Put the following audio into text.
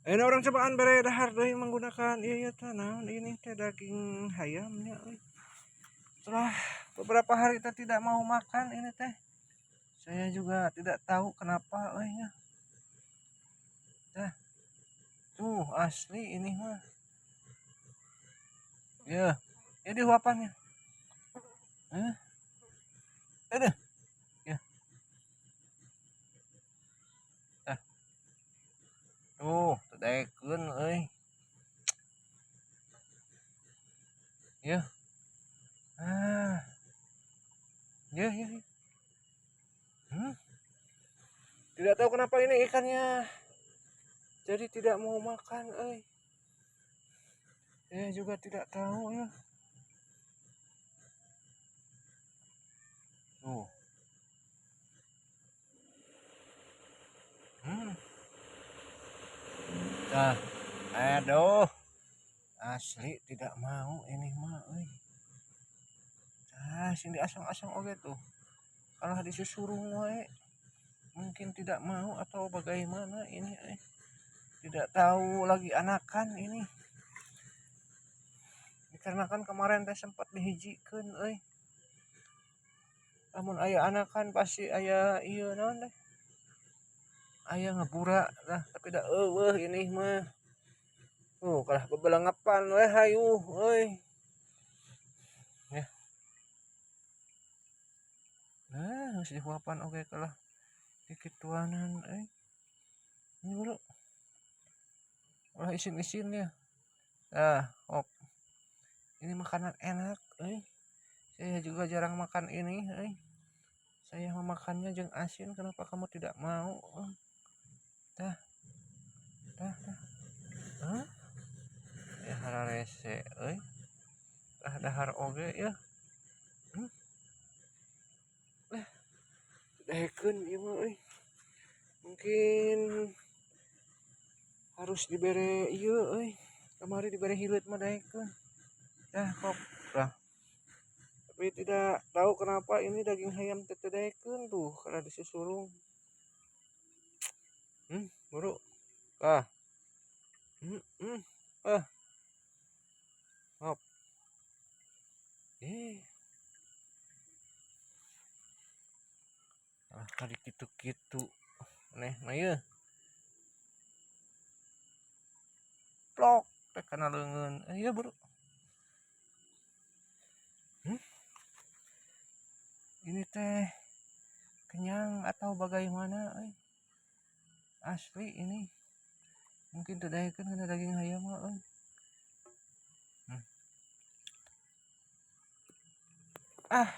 Orang cobaan bere dahar deui menggunakan ieu teh naon ini teh daging hayamnya euy. Setelah beberapa hari kita tidak mau makan ini teh. Saya juga tidak tahu kenapa euy nya. Tah, tuh asli ini mah. Ya, ini uapannya. Heh, aduh. Ya, tah. Tuh, tedaekeun euy. Ya. Ah, ya ya. Ya. Hmm, tidak tahu kenapa ini ikannya jadi tidak mau makan euy. Saya juga tidak tahu ya. Tuh. Hmm. Tah, aduh. Asli tidak mau ini mah euy. Tah, sini asang-asang oge tuh. Kalah disusurung wae. Mungkin tidak mau atau bagaimana ini euy. Tidak tahu lagi anakan ini. Dikarenakan kemarin teh sempat dihijikeun euy. Namun aya anakan pasti aya ieu naon teh. Aya ngabura lah tapi da eueuh ini mah. Kalah bebelengapan we hayu euy. Ya. Nah, geus dihuapan oge kalah dikituanan euy. Ini bro. Ulah isin-isin ya. Oh, ini makanan enak, saya juga jarang makan ini, saya memakannya jeung asin, kenapa kamu tidak mau? Dah, dah, dah. Hah? Ya hararese, tah dahar oge ya. Hmm, daekeun ieu mah, Mungkin harus dibere ieu, Kamari dibere hileut mah daekeun. Dah, kok. Dah. Tapi tidak tahu kenapa ini daging ayam tetedaekeun tuh karena disusurung. Buruk. Ah. Hmm, hmm. Ah. Hop. Eh. Kali gitu-gitu. Neh, mah ieu. Plok. Teh kana leungeun. Iya, Bro. Ini teh kenyang atau bagaimana, Asli ini. Mungkin tedaekeun kana daging hayam mah, Hmm. Ah.